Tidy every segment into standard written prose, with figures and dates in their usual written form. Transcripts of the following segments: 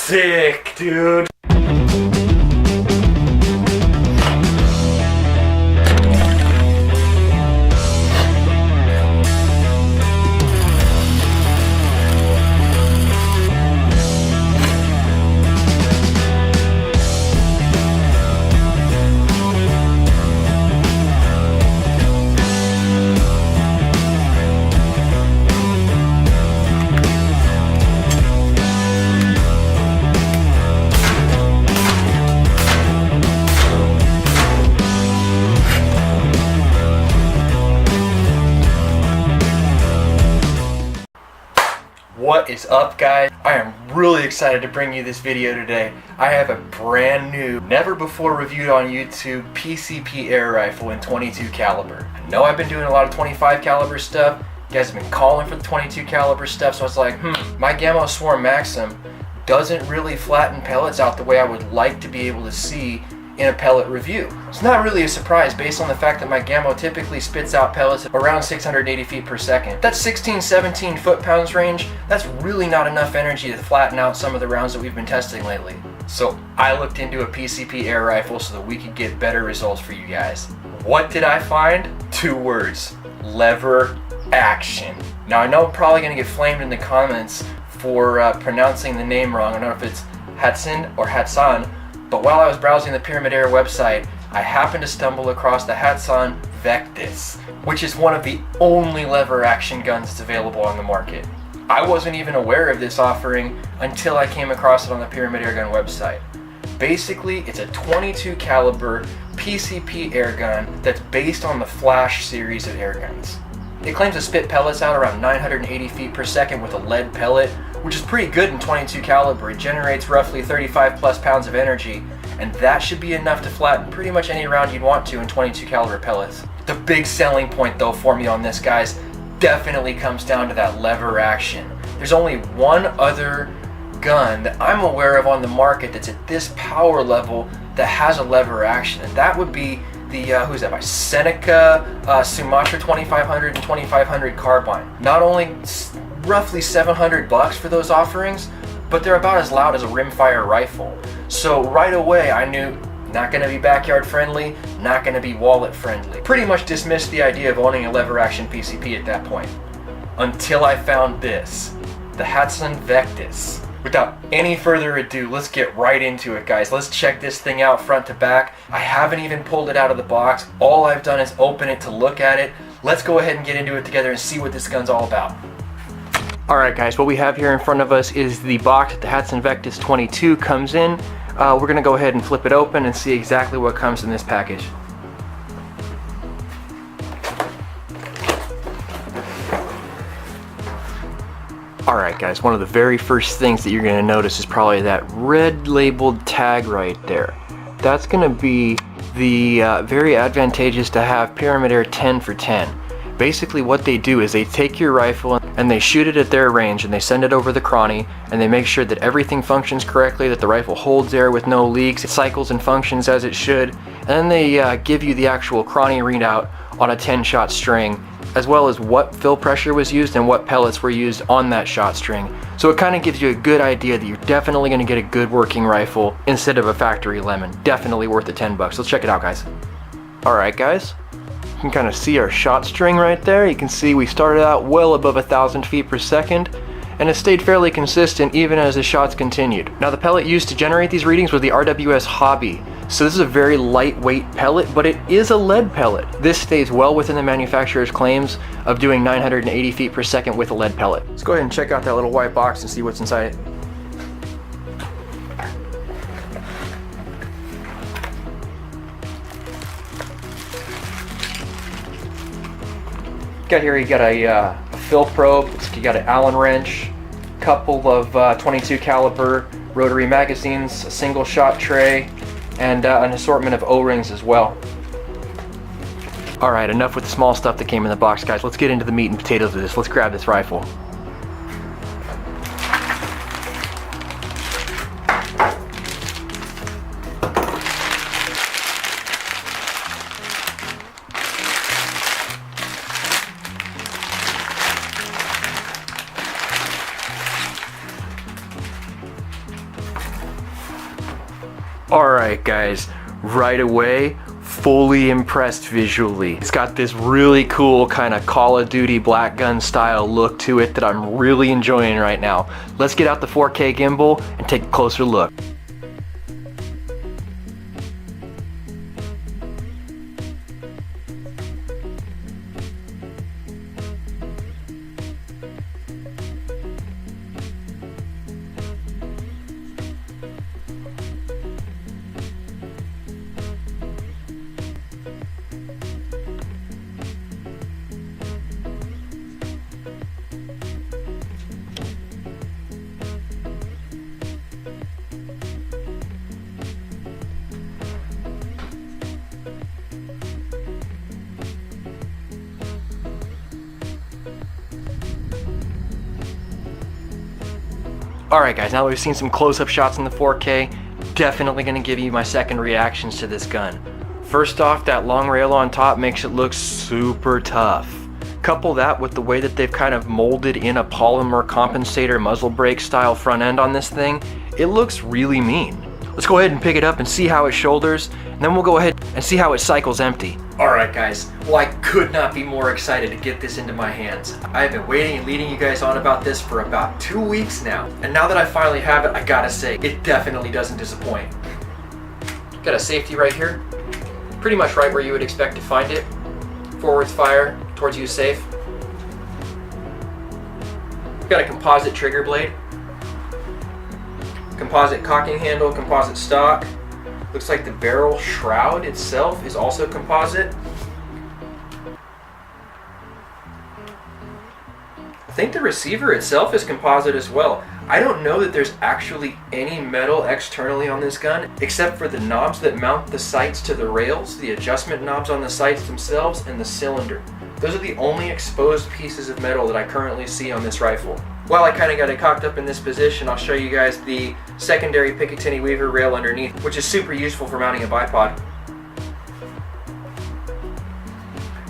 Sick, dude. What is up, guys? I am really excited to bring you this video today. I have a brand new, never before reviewed on YouTube PCP air rifle in 22 caliber. I know I've been doing a lot of 25 caliber stuff. You guys have been calling for the 22 caliber stuff, so I was like, my Gamma Swarm Maxim doesn't really flatten pellets out the way I would like to be able to see in a pellet review. It's not really a surprise based on the fact that my Gamma typically spits out pellets at around 680 feet per second. That's 16-17 foot-pounds range. That's really not enough energy to flatten out some of the rounds that we've been testing lately. So I looked into a PCP air rifle so that we could get better results for you guys. What did I find? 2 words: lever action. Now I know I'm probably going to get flamed in the comments for pronouncing the name wrong. I don't know if it's HATSAN or HATSAN. But while I was browsing the Pyramid Air website, I happened to stumble across the HATSAN VECTIS, which is one of the only lever action guns that's available on the market. I wasn't even aware of this offering until I came across it on the Pyramid Air Gun website. Basically, it's a 22 caliber PCP air gun that's based on the Flash series of air guns. It claims to spit pellets out around 980 feet per second with a lead pellet, which is pretty good in 22 caliber. It generates roughly 35 plus pounds of energy, and that should be enough to flatten pretty much any round you'd want to in 22 caliber pellets. The big selling point though for me on this, guys, definitely comes down to that lever action. There's only one other gun that I'm aware of on the market that's at this power level that has a lever action, and that would be the, who's that by? Seneca Sumatra 2500 and 2500 carbine. Not only roughly $700 for those offerings, but they're about as loud as a rimfire rifle. So right away I knew, not going to be backyard friendly, not going to be wallet friendly. Pretty much dismissed the idea of owning a lever action PCP at that point. Until I found this, the HATSAN VECTIS. Without any further ado, let's get right into it, guys. Let's check this thing out front to back. I haven't even pulled it out of the box. All I've done is open it to look at it. Let's go ahead and get into it together and see what this gun's all about. Alright guys, what we have here in front of us is the box that the HATSAN VECTIS 22 comes in. We're going to go ahead and flip it open and see exactly what comes in this package. Alright guys, one of the very first things that you're going to notice is probably that red labeled tag right there. That's going to be the very advantageous to have Pyramid Air 10 for 10. Basically what they do is they take your rifle and they shoot it at their range and they send it over the chrony and they make sure that everything functions correctly, that the rifle holds air with no leaks, it cycles and functions as it should, and then they give you the actual chrony readout on a 10-shot string, as well as what fill pressure was used and what pellets were used on that shot string. So it kind of gives you a good idea that you're definitely going to get a good working rifle instead of a factory lemon. Definitely worth the $10. Let's check it out, guys. Alright guys, you can kind of see our shot string right there. You can see we started out well above 1,000 feet per second, and it stayed fairly consistent even as the shots continued. Now the pellet used to generate these readings was the RWS Hobby. So this is a very lightweight pellet, but it is a lead pellet. This stays well within the manufacturer's claims of doing 980 feet per second with a lead pellet. Let's go ahead and check out that little white box and see what's inside it. Got here, you got a fill probe, you got an Allen wrench, couple of 22 caliber rotary magazines, a single shot tray, and an assortment of O-rings as well. Alright, enough with the small stuff that came in the box, guys. Let's get into the meat and potatoes of this. Let's grab this rifle. Alright guys, right away, fully impressed visually. It's got this really cool kind of Call of Duty black gun style look to it that I'm really enjoying right now. Let's get out the 4K gimbal and take a closer look. Alright guys, now that we've seen some close-up shots in the 4K, definitely going to give you my second reactions to this gun. First off, that long rail on top makes it look super tough. Couple that with the way that they've kind of molded in a polymer compensator muzzle brake style front end on this thing, it looks really mean. Let's go ahead and pick it up and see how it shoulders, and then we'll go ahead and see how it cycles empty. Alright guys, well I could not be more excited to get this into my hands. I've been waiting and leading you guys on about this for about 2 weeks now, and now that I finally have it, I gotta say, it definitely doesn't disappoint. Got a safety right here, pretty much right where you would expect to find it. Forwards fire, towards you safe. Got a composite trigger blade. Composite cocking handle, composite stock. Looks like the barrel shroud itself is also composite. I think the receiver itself is composite as well. I don't know that there's actually any metal externally on this gun, except for the knobs that mount the sights to the rails, the adjustment knobs on the sights themselves, and the cylinder. Those are the only exposed pieces of metal that I currently see on this rifle. While I kind of got it cocked up in this position, I'll show you guys the secondary Picatinny Weaver rail underneath, which is super useful for mounting a bipod.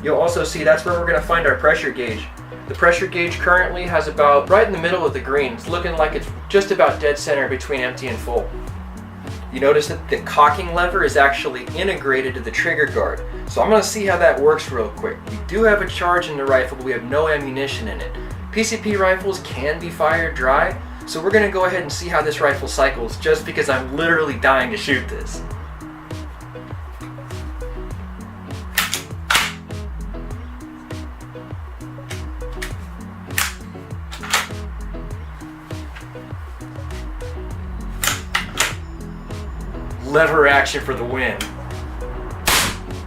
You'll also see that's where we're going to find our pressure gauge. The pressure gauge currently has about right in the middle of the green. It's looking like it's just about dead center between empty and full. You notice that the cocking lever is actually integrated to the trigger guard. So I'm going to see how that works real quick. We do have a charge in the rifle, but we have no ammunition in it. PCP rifles can be fired dry, so we're going to go ahead and see how this rifle cycles, just because I'm literally dying to shoot this. Lever action for the win.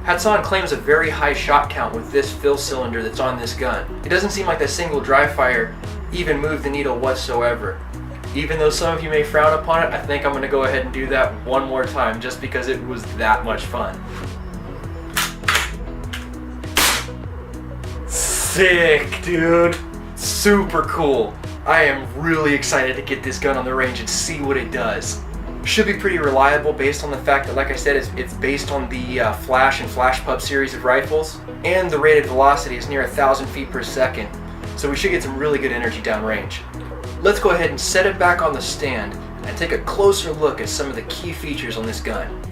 HATSAN claims a very high shot count with this fill cylinder that's on this gun. It doesn't seem like the single dry fire even moved the needle whatsoever. Even though some of you may frown upon it, I think I'm going to go ahead and do that one more time just because it was that much fun. Sick, dude. Super cool. I am really excited to get this gun on the range and see what it does. Should be pretty reliable based on the fact that, like I said, it's based on the Flash and Flash Pup series of rifles, and the rated velocity is near 1,000 feet per second, so we should get some really good energy downrange. Let's go ahead and set it back on the stand and take a closer look at some of the key features on this gun.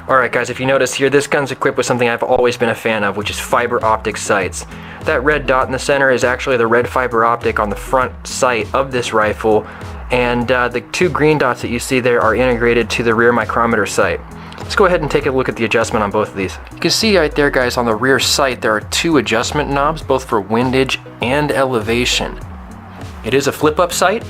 Alright guys, if you notice here, this gun's equipped with something I've always been a fan of, which is fiber optic sights. That red dot in the center is actually the red fiber optic on the front sight of this rifle, and the two green dots that you see there are integrated to the rear micrometer sight. Let's go ahead and take a look at the adjustment on both of these. You can see right there, guys, on the rear sight there are two adjustment knobs, both for windage and elevation. It is a flip-up sight,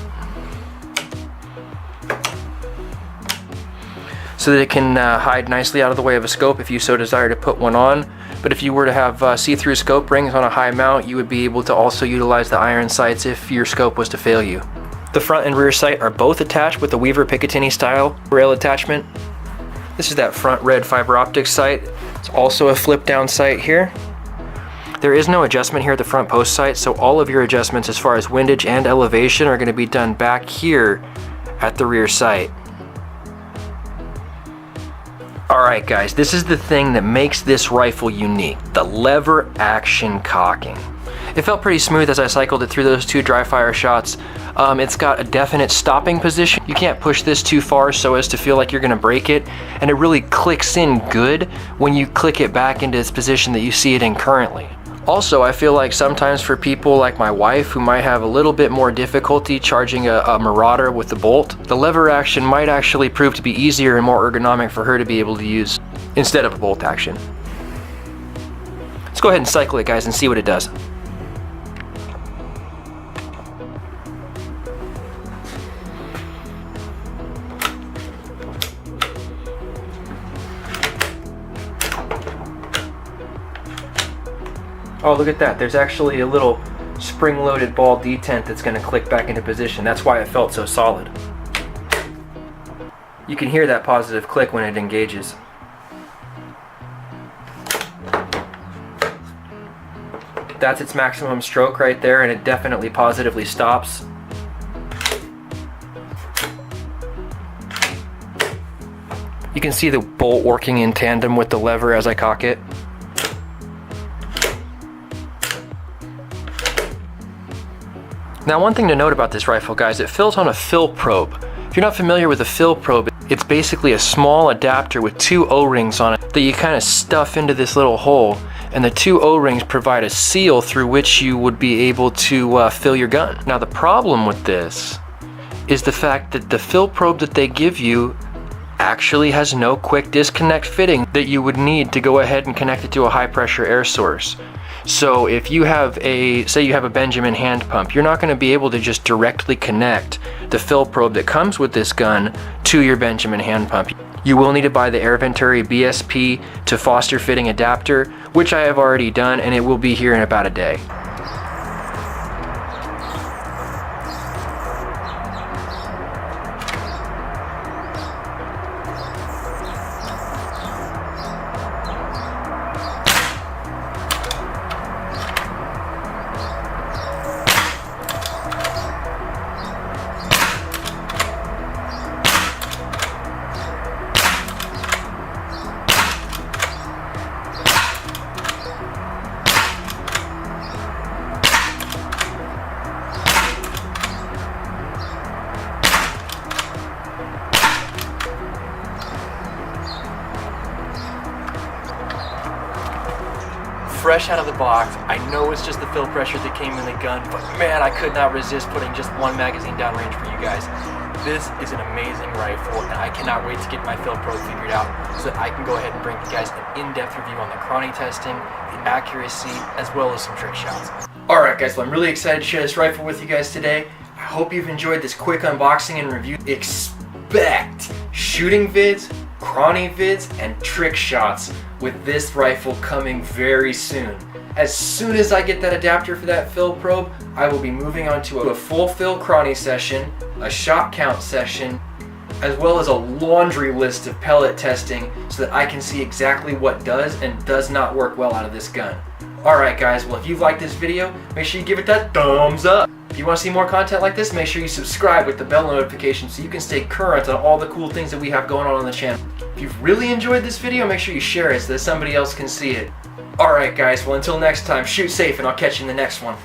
so that it can hide nicely out of the way of a scope if you so desire to put one on. But if you were to have see-through scope rings on a high mount, you would be able to also utilize the iron sights if your scope was to fail you. The front and rear sight are both attached with the Weaver Picatinny style rail attachment. This is that front red fiber optic sight. It's also a flip down sight here. There is no adjustment here at the front post sight, so all of your adjustments as far as windage and elevation are going to be done back here at the rear sight. Alright guys, this is the thing that makes this rifle unique, the lever action cocking. It felt pretty smooth as I cycled it through those 2 dry fire shots. It's got a definite stopping position. You can't push this too far so as to feel like you're gonna break it, and it really clicks in good when you click it back into its position that you see it in currently. Also, I feel like sometimes for people like my wife who might have a little bit more difficulty charging a Marauder with the bolt, the lever action might actually prove to be easier and more ergonomic for her to be able to use instead of a bolt action. Let's go ahead and cycle it, guys, and see what it does. Oh, look at that. There's actually a little spring-loaded ball detent that's going to click back into position. That's why it felt so solid. You can hear that positive click when it engages. That's its maximum stroke right there, and it definitely positively stops. You can see the bolt working in tandem with the lever as I cock it. Now, one thing to note about this rifle, guys, it fills on a fill probe. If you're not familiar with a fill probe, it's basically a small adapter with 2 O-rings on it that you kind of stuff into this little hole, and the 2 O-rings provide a seal through which you would be able to fill your gun. Now, the problem with this is the fact that the fill probe that they give you actually has no quick disconnect fitting that you would need to go ahead and connect it to a high pressure air source. So if you have say you have a Benjamin hand pump, you're not going to be able to just directly connect the fill probe that comes with this gun to your Benjamin hand pump. You will need to buy the Air Venturi BSP to Foster fitting adapter, which I have already done, and it will be here in about a day. Fresh out of the box. I know it's just the fill pressure that came in the gun, but man, I could not resist putting just 1 magazine downrange for you guys. This is an amazing rifle, and I cannot wait to get my fill probe figured out so that I can go ahead and bring you guys an in-depth review on the chrony testing, the accuracy, as well as some trick shots. Alright guys, well, I'm really excited to share this rifle with you guys today. I hope you've enjoyed this quick unboxing and review. Expect shooting vids, chrony vids, and trick shots with this rifle coming very soon. As soon as I get that adapter for that fill probe, I will be moving on to a full fill chrony session, a shot count session, as well as a laundry list of pellet testing so that I can see exactly what does and does not work well out of this gun. Alright guys, well if you've liked this video, make sure you give it that thumbs up. If you want to see more content like this, make sure you subscribe with the bell notification so you can stay current on all the cool things that we have going on the channel. If you've really enjoyed this video, make sure you share it so that somebody else can see it. Alright guys, well until next time, shoot safe and I'll catch you in the next one.